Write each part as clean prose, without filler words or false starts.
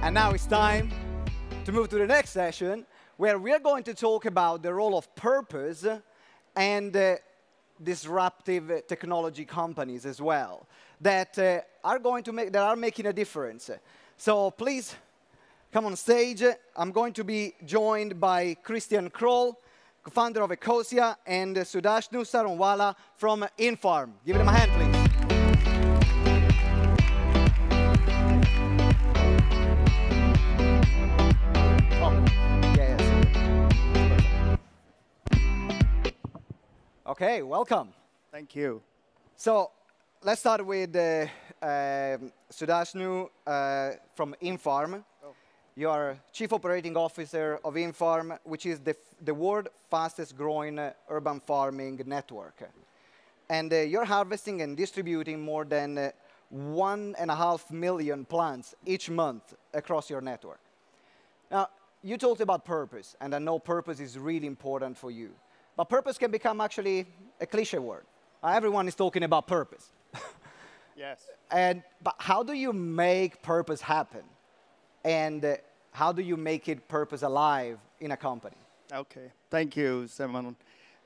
And now it's time to move to the next session, where we're going to talk about the role of purpose and disruptive technology companies as well that are making a difference. So please come on stage. I'm going to be joined by Christian Kroll, co-founder of Ecosia, and Sudhanshu Sarronwala from Infarm. Give them a hand, please. Okay, welcome. Thank you. So let's start with Sudhanshu from Infarm. Oh. You are Chief Operating Officer of Infarm, which is the world's fastest growing urban farming network. And you're harvesting and distributing more than 1.5 million plants each month across your network. Now, you talked about purpose, and I know purpose is really important for you. But purpose can become actually a cliche word. Everyone is talking about purpose. Yes. But how do you make purpose happen? And how do you make it purpose alive in a company? Okay. Thank you, Simone.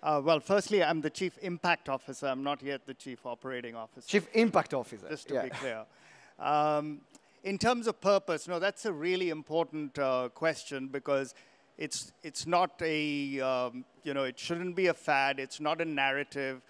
Well, firstly, I'm the Chief Impact Officer. I'm not yet the Chief Operating Officer. Chief Impact Officer. Just to be clear. In terms of purpose, no, that's a really important question because it's not a, it shouldn't be a fad. It's not a narrative.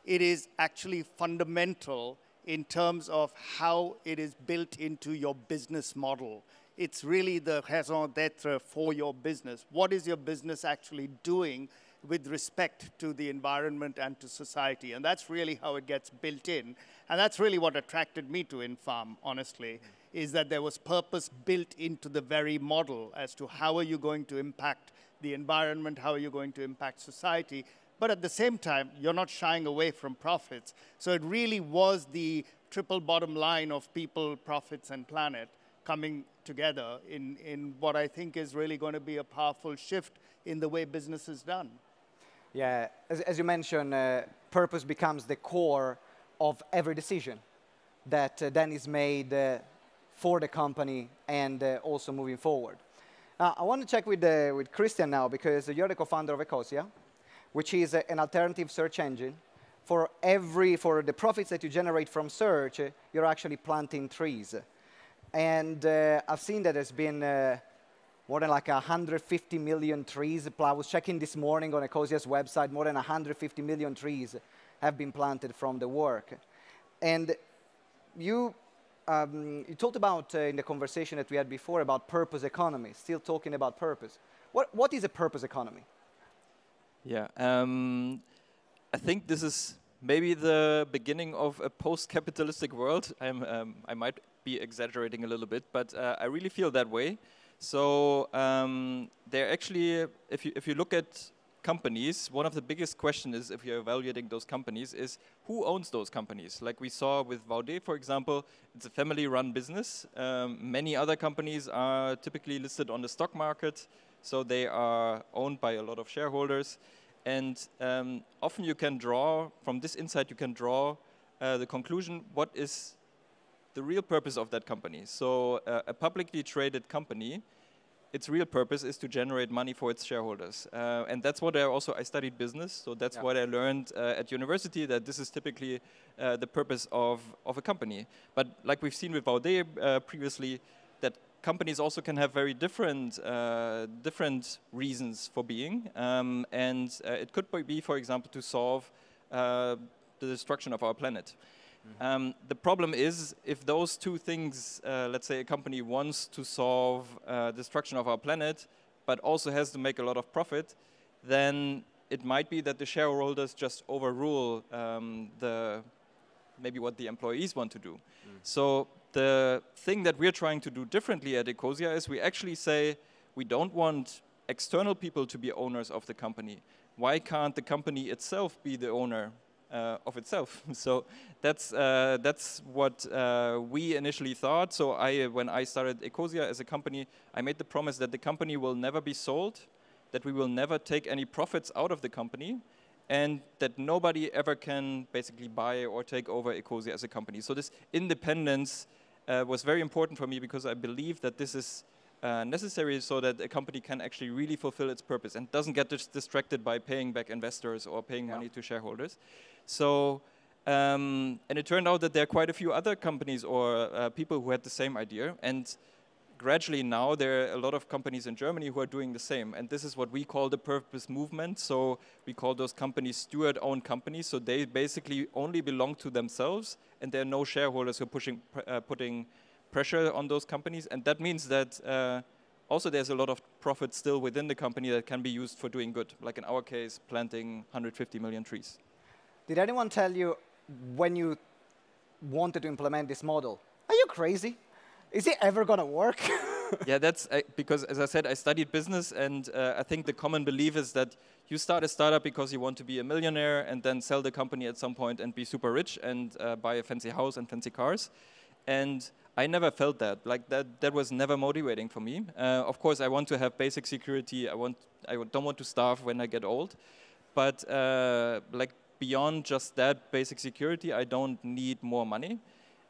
It is actually fundamental in terms of how it is built into your business model. It's really the raison d'etre for your business. What is your business actually doing with respect to the environment and to society? And that's really how it gets built in. And that's really what attracted me to Infarm, honestly, is that there was purpose built into the very model as to how are you going to impact the environment, how are you going to impact society. But at the same time, you're not shying away from profits. So it really was the triple bottom line of people, profits, and planet coming together in what I think is really going to be a powerful shift in the way business is done. Yeah, as you mentioned, purpose becomes the core of every decision that then is made for the company and also moving forward. Now, I want to check with Christian now, because you're the co-founder of Ecosia, which is an alternative search engine. For the profits that you generate from search, you're actually planting trees. And I've seen that there's been more than like 150 million trees. I was checking this morning on Ecosia's website, more than 150 million trees have been planted from the work. And you talked about, in the conversation that we had before, about purpose economy, still talking about purpose. What is a purpose economy? Yeah, I think this is maybe the beginning of a post-capitalistic world. I might be exaggerating a little bit, but I really feel that way. So they're actually, if you look at companies, one of the biggest questions is, if you're evaluating those companies, is who owns those companies? Like we saw with Vaude, for example, it's a family-run business. Many other companies are typically listed on the stock market, so they are owned by a lot of shareholders. And often you can draw, from this insight, you can draw the conclusion, what is the real purpose of that company? So a publicly traded company, its real purpose is to generate money for its shareholders. And that's what I studied business, so that's what I learned at university, that this is typically the purpose of a company. But like we've seen with Vaude previously, that companies also can have very different reasons for being. And it could be, for example, to solve the destruction of our planet. The problem is, if those two things, let's say a company wants to solve destruction of our planet, but also has to make a lot of profit, then it might be that the shareholders just overrule maybe what the employees want to do. So the thing that we're trying to do differently at Ecosia is we actually say we don't want external people to be owners of the company. Why can't the company itself be the owner of itself? So that's what we initially thought. So when I started Ecosia as a company, I made the promise that the company will never be sold, that we will never take any profits out of the company, and that nobody ever can basically buy or take over Ecosia as a company. So this independence was very important for me because I believe that this is necessary so that a company can actually really fulfill its purpose and doesn't get distracted by paying back investors or paying money to shareholders. So, and it turned out that there are quite a few other companies or people who had the same idea. And gradually now there are a lot of companies in Germany who are doing the same. And this is what we call the purpose movement. So we call those companies steward-owned companies. So they basically only belong to themselves, and there are no shareholders who are putting pressure on those companies. And that means that also there's a lot of profit still within the company that can be used for doing good. Like in our case, planting 150 million trees. Did anyone tell you when you wanted to implement this model, are you crazy? Is it ever going to work? Yeah, that's because, as I said, I studied business, and I think the common belief is that you start a startup because you want to be a millionaire and then sell the company at some point and be super rich and buy a fancy house and fancy cars. And I never felt that. Like that was never motivating for me. Of course, I want to have basic security. I don't want to starve when I get old. But like beyond just that basic security, I don't need more money.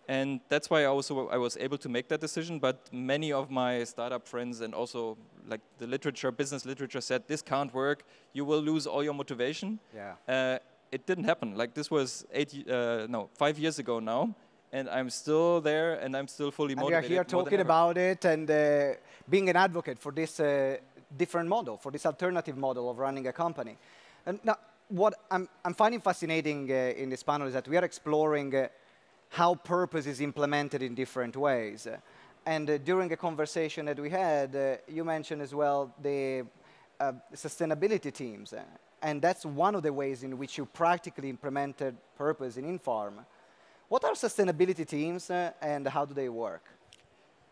And that's why I was able to make that decision. But many of my startup friends and also like the literature, business literature said, this can't work. You will lose all your motivation. Yeah. It didn't happen. Like this was 5 years ago now. And I'm still there, and I'm still fully motivated. And you're here talking about it and being an advocate for this different model, for this alternative model of running a company. And now, what I'm finding fascinating in this panel is that we are exploring how purpose is implemented in different ways. And during a conversation that we had, you mentioned as well the sustainability teams. And that's one of the ways in which you practically implemented purpose in Infarm. What are sustainability teams and how do they work?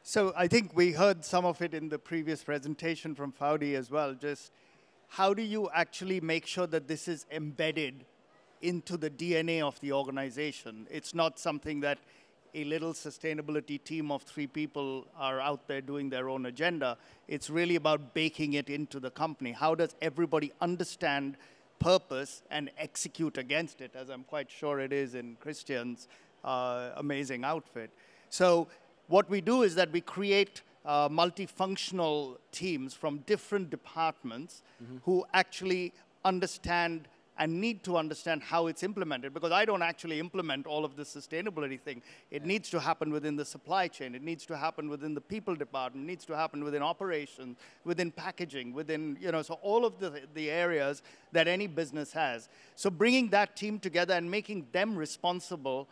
So I think we heard some of it in the previous presentation from Foudy as well. Just how do you actually make sure that this is embedded into the DNA of the organization? It's not something that a little sustainability team of 3 people are out there doing their own agenda. It's really about baking it into the company. How does everybody understand purpose and execute against it, as I'm quite sure it is in Christian's amazing outfit. So what we do is that we create multifunctional teams from different departments who actually understand and need to understand how it's implemented, because I don't actually implement all of the sustainability thing. It needs to happen within the supply chain. It needs to happen within the people department. It needs to happen within operations, within packaging, within, so all of the areas that any business has. So bringing that team together and making them responsible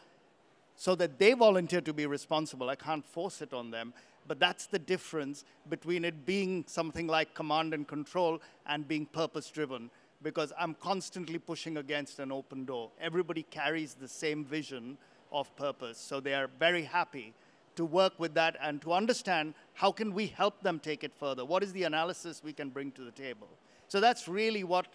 so that they volunteer to be responsible. I can't force it on them, but that's the difference between it being something like command and control and being purpose-driven. Because I'm constantly pushing against an open door. Everybody carries the same vision of purpose, so they are very happy to work with that and to understand how can we help them take it further. What is the analysis we can bring to the table? So that's really what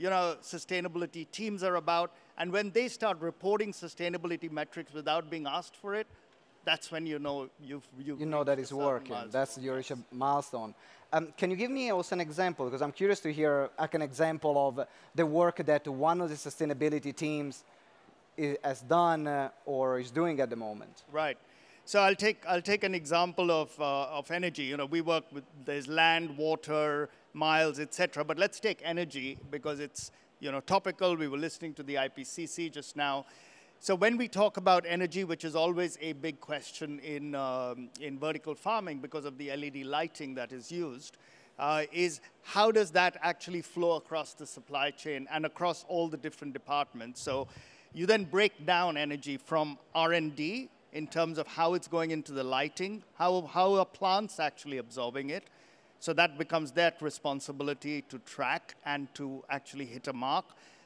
sustainability teams are about. And when they start reporting sustainability metrics without being asked for it, that's when you know you've that it's working. That's your milestone. Can you give me also an example? Because I'm curious to hear like an example of the work that one of the sustainability teams has done or is doing at the moment. Right. So I'll take an example of energy. We work with, there's land, water, miles, etc. But let's take energy because it's topical. We were listening to the IPCC just now. So when we talk about energy, which is always a big question in vertical farming because of the LED lighting that is used, is how does that actually flow across the supply chain and across all the different departments? So you then break down energy from R&D in terms of how it's going into the lighting, how are plants actually absorbing it. So that becomes their responsibility to track and to actually hit a mark.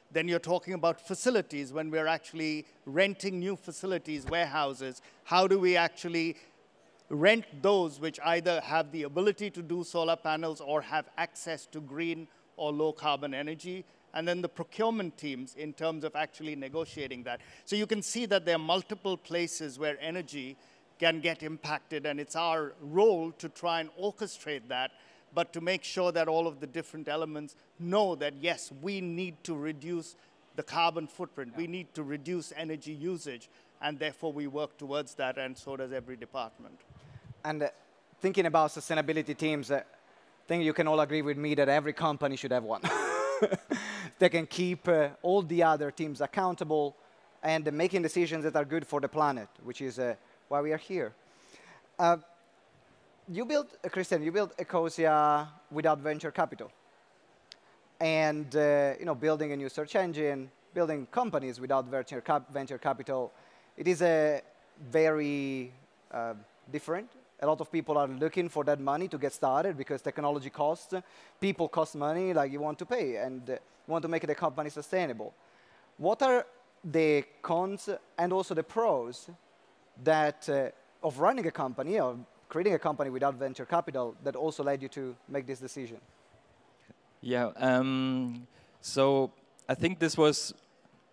Then you're talking about facilities when we're actually renting new facilities, warehouses. How do we actually rent those which either have the ability to do solar panels or have access to green or low carbon energy? And then the procurement teams in terms of actually negotiating that. So you can see that there are multiple places where energy can get impacted, and it's our role to try and orchestrate that, but to make sure that all of the different elements know that, yes, we need to reduce the carbon footprint. We need to reduce energy usage. and therefore we work towards that, and so does every department. And thinking about sustainability teams, I think you can all agree with me that every company should have one. They can keep all the other teams accountable and making decisions that are good for the planet, which is why we are here. Christian, you built Ecosia without venture capital. And building a new search engine, building companies without venture capital, it is very different. A lot of people are looking for that money to get started because technology costs, people cost money, like you want to pay, and you want to make the company sustainable. What are the cons and also the pros that of running a company or creating a company without venture capital that also led you to make this decision? Yeah. So I think this was.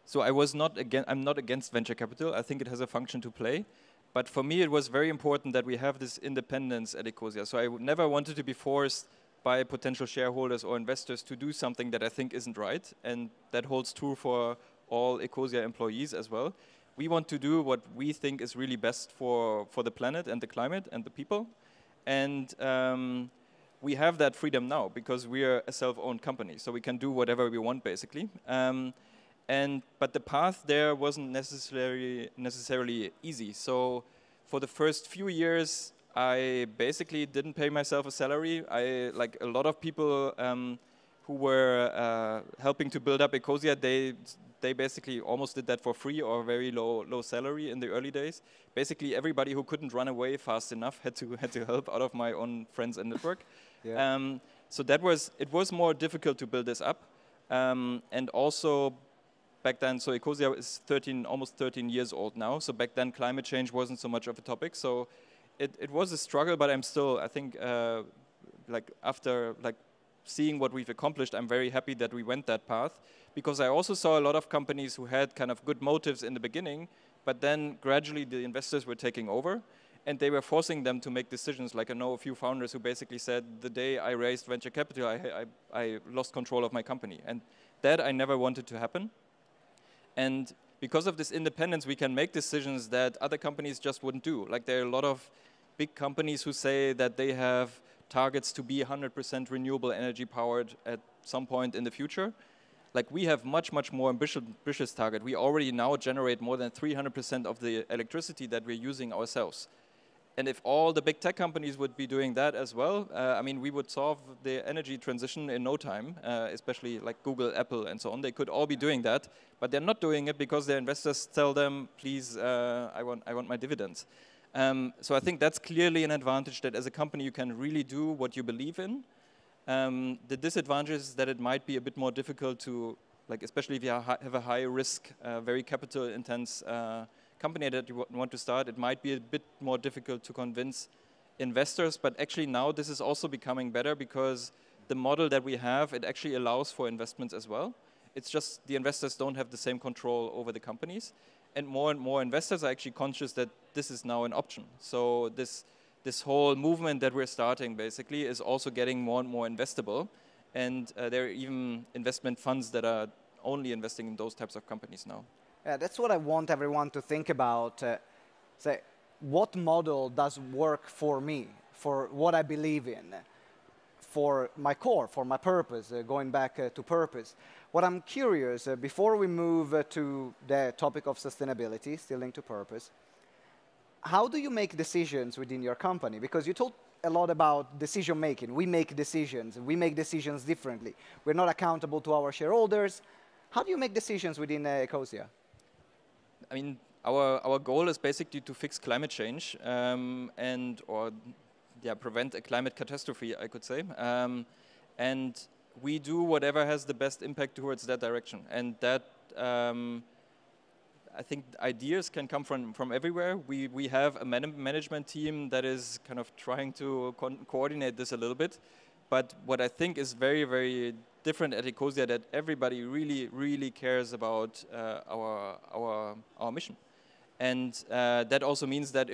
So I'm not against venture capital. I think it has a function to play. But for me, it was very important that we have this independence at Ecosia. So I never wanted to be forced by potential shareholders or investors to do something that I think isn't right. And that holds true for all Ecosia employees as well. We want to do what we think is really best for the planet and the climate and the people. And we have that freedom now because we are a self-owned company. So we can do whatever we want, basically. But the path there wasn't necessarily easy. So for the first few years, I basically didn't pay myself a salary. Like a lot of people who were helping to build up Ecosia, they basically almost did that for free or very low salary in the early days. Basically, everybody who couldn't run away fast enough had to help out of my own friends and network. Yeah. So it was more difficult to build this up, and also. Back then, so Ecosia is almost 13 years old now. So back then, climate change wasn't so much of a topic. So it was a struggle, but I'm still, I think, after seeing what we've accomplished, I'm very happy that we went that path. Because I also saw a lot of companies who had kind of good motives in the beginning, but then gradually the investors were taking over. And they were forcing them to make decisions. Like I know a few founders who basically said, the day I raised venture capital, I lost control of my company. And that I never wanted to happen. And because of this independence, we can make decisions that other companies just wouldn't do. Like there are a lot of big companies who say that they have targets to be 100% renewable energy powered at some point in the future. Like we have much more ambitious target. We already now generate more than 300% of the electricity that we're using ourselves. And if all the big tech companies would be doing that as well, I mean, we would solve the energy transition in no time, especially like Google, Apple, and so on. They could all be doing that, but they're not doing it because their investors tell them, please, I want my dividends. So I think that's clearly an advantage that as a company you can really do what you believe in. The disadvantage is that it might be a bit more difficult to, like, especially if you have a high risk, very capital intense company that you want to start, it might be a bit more difficult to convince investors, but actually now this is also becoming better because the model that we have, it actually allows for investments as well. It's just the investors don't have the same control over the companies, and more investors are actually conscious that this is now an option. So this whole movement that we're starting basically is also getting more and more investable, and there are even investment funds that are only investing in those types of companies now. Yeah, that's what I want everyone to think about. Say, what model does work for me, for what I believe in, for my core, for my purpose, going back to purpose. What I'm curious, before we move to the topic of sustainability, still linked to purpose, how do you make decisions within your company? Because you talked a lot about decision making. We make decisions differently. We're not accountable to our shareholders. How do you make decisions within Ecosia? I mean, our goal is basically to fix climate change prevent a climate catastrophe, I could say. And we do whatever has the best impact towards that direction. And that, I think ideas can come from everywhere. We have a management team that is kind of trying to coordinate this a little bit. But what I think is very, very different at Ecosia, that everybody really cares about our mission. And that also means that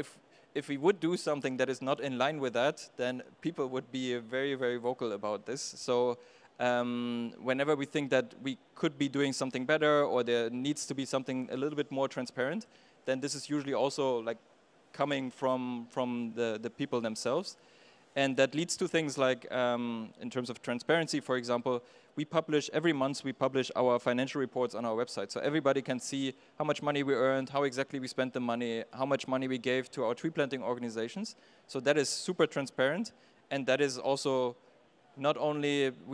if we would do something that is not in line with that, then people would be very, very vocal about this. So whenever we think that we could be doing something better or there needs to be something a little bit more transparent, then this is usually also like coming from the people themselves. And that leads to things like, in terms of transparency, for example, every month we publish our financial reports on our website. So everybody can see how much money we earned, how exactly we spent the money, how much money we gave to our tree planting organizations. So that is super transparent. And that is also we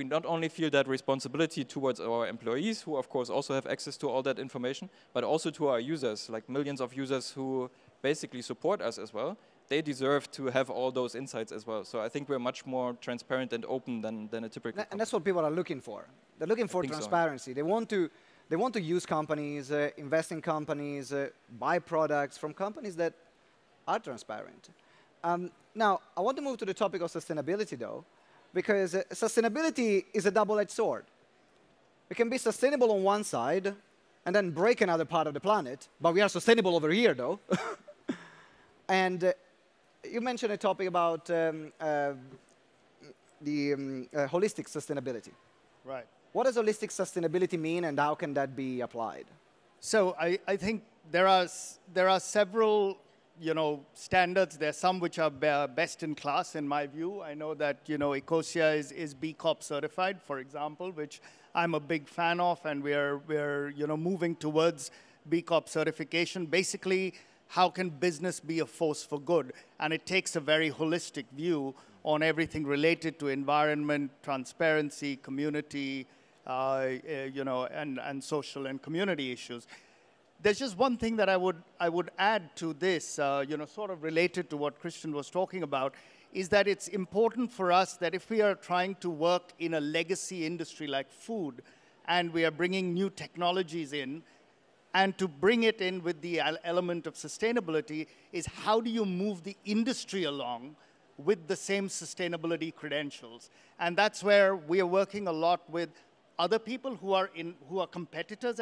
not only feel that responsibility towards our employees, who of course also have access to all that information, but also to our users, like millions of users who basically support us as well. They deserve to have all those insights as well. So I think we're much more transparent and open than a typical company. And that's what people are looking for. They're looking for transparency. So. They want to use companies, invest in companies, buy products from companies that are transparent. Now, I want to move to the topic of sustainability, though, because sustainability is a double-edged sword. We can be sustainable on one side and then break another part of the planet, but we are sustainable over here, though. And you mentioned a topic about the holistic sustainability. Right. What does holistic sustainability mean, and how can that be applied? So I think there are several standards. There are some which are best in class, in my view. I know that Ecosia is B Corp certified, for example, which I'm a big fan of, and we're moving towards B Corp certification. Basically, how can business be a force for good? And it takes a very holistic view on everything related to environment, transparency, community, and social and community issues. There's just one thing that I would add to this, sort of related to what Christian was talking about, is that it's important for us that if we are trying to work in a legacy industry like food, and we are bringing new technologies in, and to bring it in with the element of sustainability is how do you move the industry along with the same sustainability credentials? And that's where we are working a lot with other people who are competitors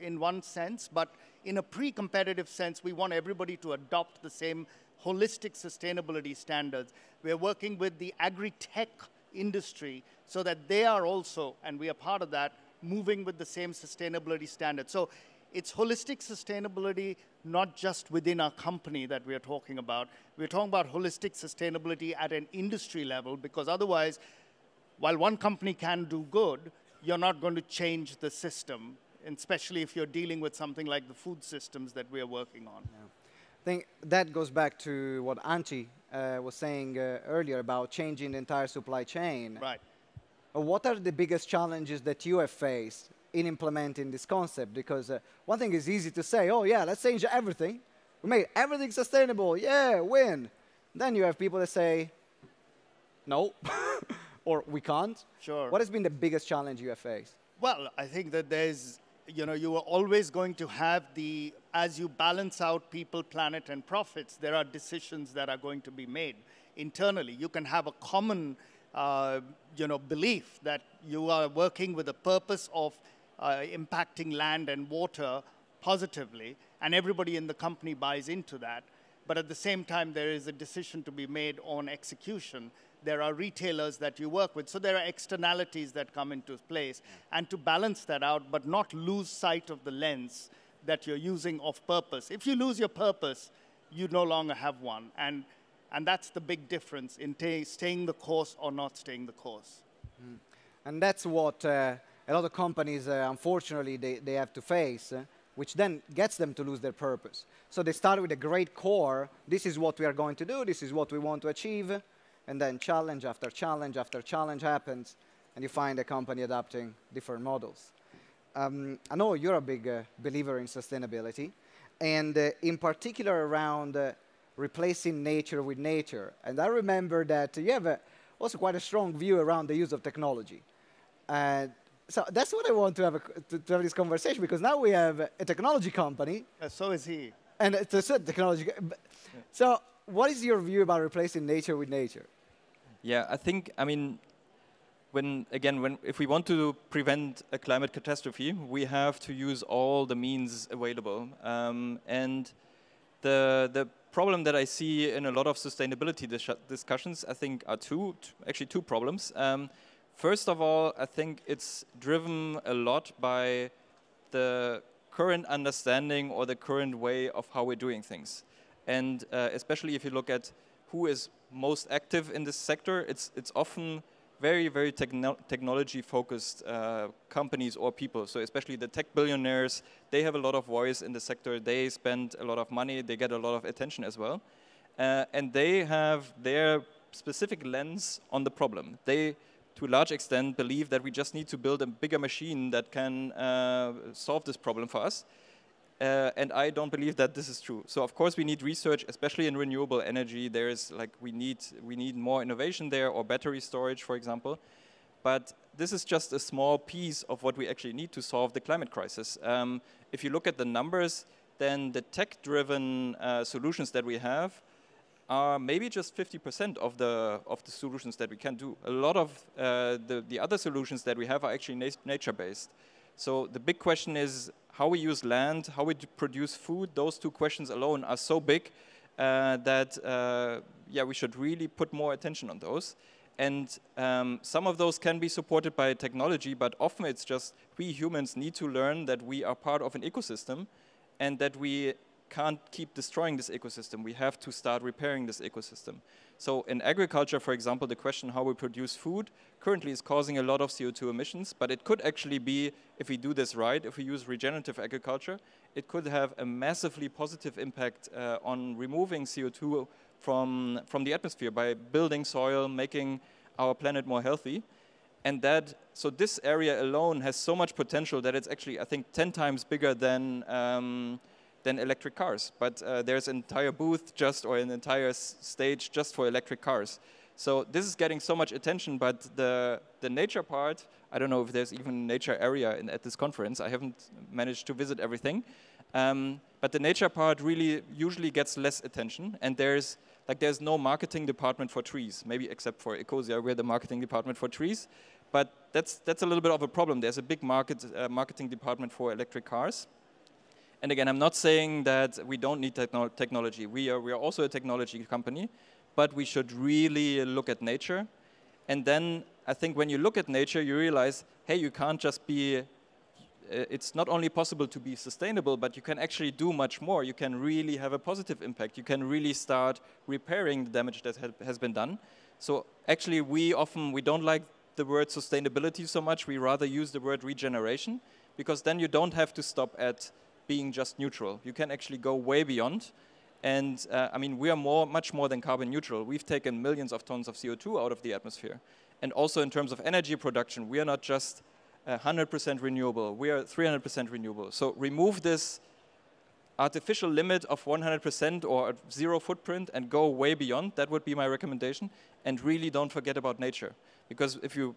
in one sense, but in a pre-competitive sense, we want everybody to adopt the same holistic sustainability standards. We're working with the agri-tech industry so that they are also, and we are part of that, moving with the same sustainability standards. So it's holistic sustainability, not just within our company that we are talking about. We're talking about holistic sustainability at an industry level, because otherwise, while one company can do good, you're not going to change the system, and especially if you're dealing with something like the food systems that we're working on. Yeah. I think that goes back to what Antti was saying earlier about changing the entire supply chain. Right. What are the biggest challenges that you have faced in implementing this concept? Because one thing is easy to say, oh yeah, let's change everything. We made everything sustainable, yeah, win. Then you have people that say, no, or we can't. Sure. What has been the biggest challenge you have faced? Well, I think that there's, you are always going to have as you balance out people, planet, and profits, there are decisions that are going to be made internally. You can have a common, belief that you are working with a purpose of impacting land and water positively, and everybody in the company buys into that. But at the same time, there is a decision to be made on execution. There are retailers that you work with. So there are externalities that come into place. And to balance that out, but not lose sight of the lens that you're using of purpose. If you lose your purpose, you no longer have one. And that's the big difference in staying the course or not staying the course. Mm. And that's what a lot of companies, unfortunately, they have to face, which then gets them to lose their purpose. So they start with a great core. This is what we are going to do. This is what we want to achieve. And then challenge after challenge after challenge happens, and you find a company adapting different models. I know you're a big believer in sustainability, and in particular around replacing nature with nature. And I remember that you have also quite a strong view around the use of technology. So that's what I want to have this conversation, because now we have a technology company. So is he. And it's a technology. So what is your view about replacing nature with nature? Yeah, I think, if we want to prevent a climate catastrophe, we have to use all the means available. And the problem that I see in a lot of sustainability discussions, I think, are two problems. First of all, I think it's driven a lot by the current understanding or the current way of how we're doing things. And especially if you look at who is most active in this sector, it's often very, very technology-focused companies or people. So especially the tech billionaires, they have a lot of voice in the sector. They spend a lot of money. They get a lot of attention as well. And they have their specific lens on the problem. They, to a large extent, believe that we just need to build a bigger machine that can solve this problem for us. And I don't believe that this is true. So of course we need research, especially in renewable energy. There is like we need more innovation there, or battery storage, for example. But this is just a small piece of what we actually need to solve the climate crisis. If you look at the numbers, then the tech-driven solutions that we have are maybe just 50% of the solutions that we can do. A lot of the other solutions that we have are actually nature-based. So the big question is how we use land, how we produce food. Those two questions alone are so big that yeah, we should really put more attention on those. And some of those can be supported by technology, but often it's just we humans need to learn that we are part of an ecosystem and that we can't keep destroying this ecosystem. We have to start repairing this ecosystem. So in agriculture, for example, the question how we produce food currently is causing a lot of CO2 emissions, but it could actually be, if we do this right, if we use regenerative agriculture, it could have a massively positive impact on removing CO2 from the atmosphere by building soil, making our planet more healthy. And so this area alone has so much potential that it's actually, I think, 10 times bigger than electric cars. But there's an entire booth or an entire stage just for electric cars. So this is getting so much attention, but the nature part, I don't know if there's even a nature area at this conference. I haven't managed to visit everything. But the nature part really usually gets less attention. And there's no marketing department for trees, maybe except for Ecosia, we're the marketing department for trees. But that's a little bit of a problem. There's a big marketing department for electric cars. And again, I'm not saying that we don't need technology. We are also a technology company, but we should really look at nature. And then I think when you look at nature, you realize, hey, you can't just be, it's not only possible to be sustainable, but you can actually do much more. You can really have a positive impact. You can really start repairing the damage that has been done. So actually, we don't like the word sustainability so much. We rather use the word regeneration, because then you don't have to stop at being just neutral. You can actually go way beyond. And I mean, we are much more than carbon neutral. We've taken millions of tons of CO2 out of the atmosphere. And also in terms of energy production, we are not just 100% renewable, we are 300% renewable. So remove this artificial limit of 100% or zero footprint and go way beyond. That would be my recommendation. And really don't forget about nature. Because if you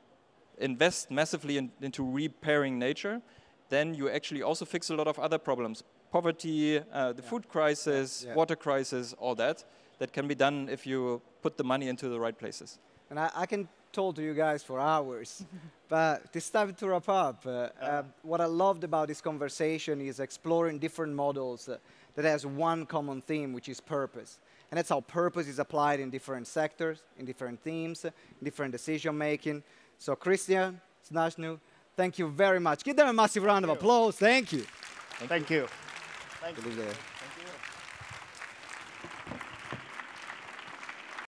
invest massively into repairing nature, then you actually also fix a lot of other problems. Poverty, the food crisis, water crisis, all that can be done if you put the money into the right places. And I can talk to you guys for hours, but it's time to wrap up. What I loved about this conversation is exploring different models that has one common theme, which is purpose. And that's how purpose is applied in different sectors, in different themes, in different decision making. So Christian, Sudhanshu, thank you very much. Give them a massive round of applause. Thank you. Thank you. Thank you.